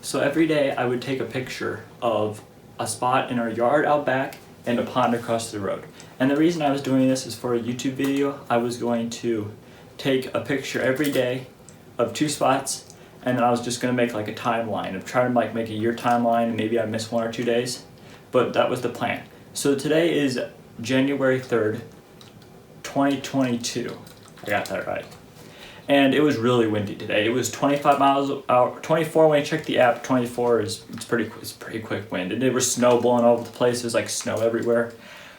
So every day I would take a picture of a spot in our yard out back and a pond across the road. And the reason I was doing this is for a YouTube video. I was going to take a picture every day of 2 spots, and then I was just going to make like a timeline of trying to like make a year timeline, and maybe I miss 1 or 2 days, but that was the plan. So today is January 3rd, 2022. I got that right. And it was really windy today. It was 25 miles an hour, 24 when I checked the app. 24 it's pretty quick wind, and there was snow blowing all over the place. There's like snow everywhere.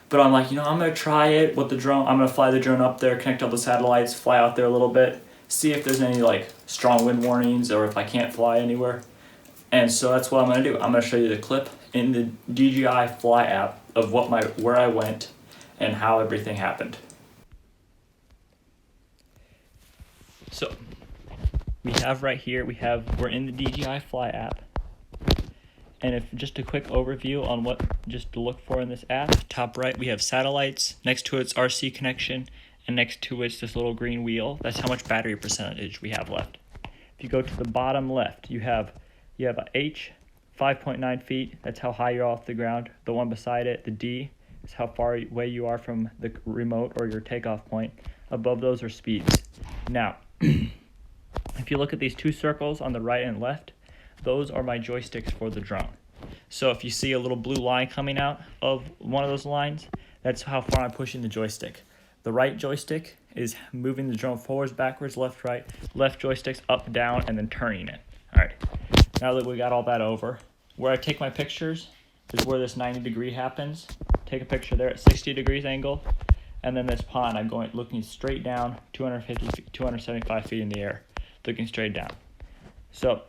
But I'm like, I'm gonna try it with the drone. I'm gonna fly the drone up there, connect all the satellites, fly out there a little bit, see if there's any like strong wind warnings or if I can't fly anywhere. And so that's what I'm gonna do. I'm gonna show you the clip in the DJI Fly app of where I went and how everything happened. So we have right here, we're in the DJI Fly app. And if just a quick overview on what just to look for in this app, top right we have satellites, next to it's RC connection, and next to it's this little green wheel. That's how much battery percentage we have left. If you go to the bottom left, you have a H, 5.9 feet, that's how high you're off the ground. The one beside it, the D, is how far away you are from the remote or your takeoff point. Above those are speeds. Now, if you look at these 2 circles on the right and left, those are my joysticks for the drone. So if you see a little blue line coming out of one of those lines, that's how far I'm pushing the joystick. The right joystick is moving the drone forwards, backwards, left, right. Left joystick's up, down, and then turning it. All right, now that we got all that over, where I take my pictures is where this 90 degree happens. Take a picture there at 60 degrees angle. And then this pond, I'm looking straight down, 275 feet in the air, looking straight down. So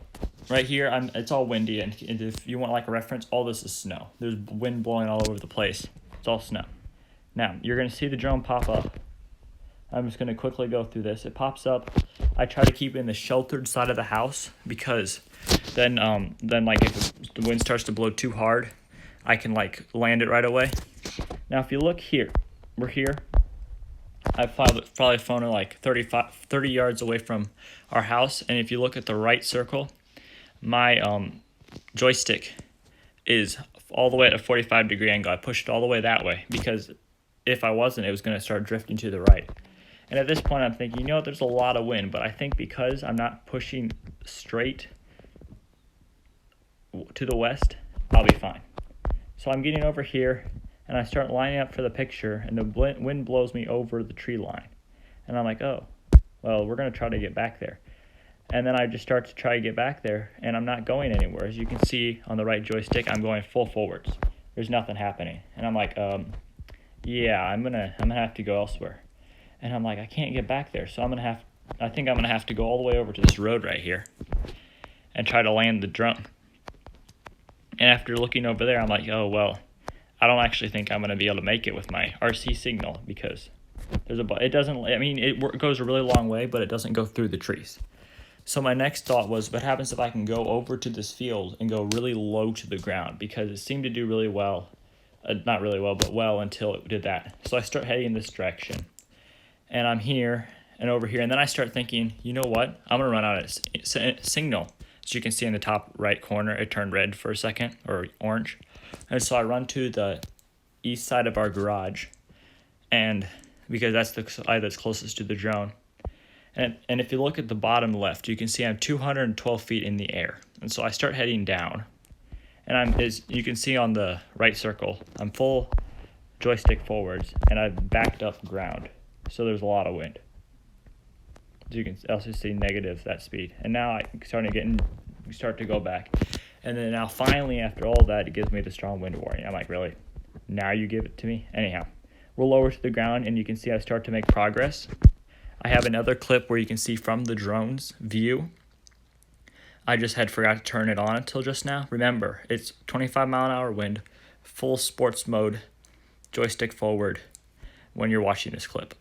right here, it's all windy, and if you want like a reference, all this is snow. There's wind blowing all over the place. It's all snow. Now, you're going to see the drone pop up. I'm just going to quickly go through this. It pops up. I try to keep it in the sheltered side of the house because then like if the wind starts to blow too hard, I can like land it right away. Now, if you look here, we're here. I've probably flown it like 30 yards away from our house, and if you look at the right circle, my joystick is all the way at a 45 degree angle. I pushed it all the way that way because if I wasn't, it was going to start drifting to the right. And at this point, I'm thinking, there's a lot of wind, but I think because I'm not pushing straight to the west, I'll be fine. So I'm getting over here, and I start lining up for the picture, and the wind blows me over the tree line. And I'm like, oh, well, we're going to try to get back there. And then I just start to try to get back there, and I'm not going anywhere. As you can see on the right joystick, I'm going full forwards. There's nothing happening. And I'm like, yeah, I'm gonna have to go elsewhere. And I'm like, I can't get back there, so I think I'm gonna have to go all the way over to this road right here and try to land the drone. And after looking over there, I'm like, oh, well, I don't actually think I'm going to be able to make it with my RC signal because it goes a really long way, but it doesn't go through the trees. So my next thought was, what happens if I can go over to this field and go really low to the ground, because it seemed to do really well, not really well, but well until it did that. So I start heading in this direction, and I'm here and over here, and then I start thinking, you know what? I'm going to run out of signal. As you can see in the top right corner, it turned red for a second, or orange. And so I run to the east side of our garage, and because that's the side that's closest to the drone. And if you look at the bottom left, you can see I'm 212 feet in the air. And so I start heading down, and as you can see on the right circle, I'm full joystick forwards, and I've backed up ground. So there's a lot of wind. As you can also see negative that speed. And now I'm start to go back. And then now finally, after all that, it gives me the strong wind warning. I'm like, really? Now you give it to me? Anyhow, we're lower to the ground, and you can see I start to make progress. I have another clip where you can see from the drone's view. I just had forgot to turn it on until just now. Remember, it's 25-mile-an-hour wind, full sports mode, joystick forward when you're watching this clip.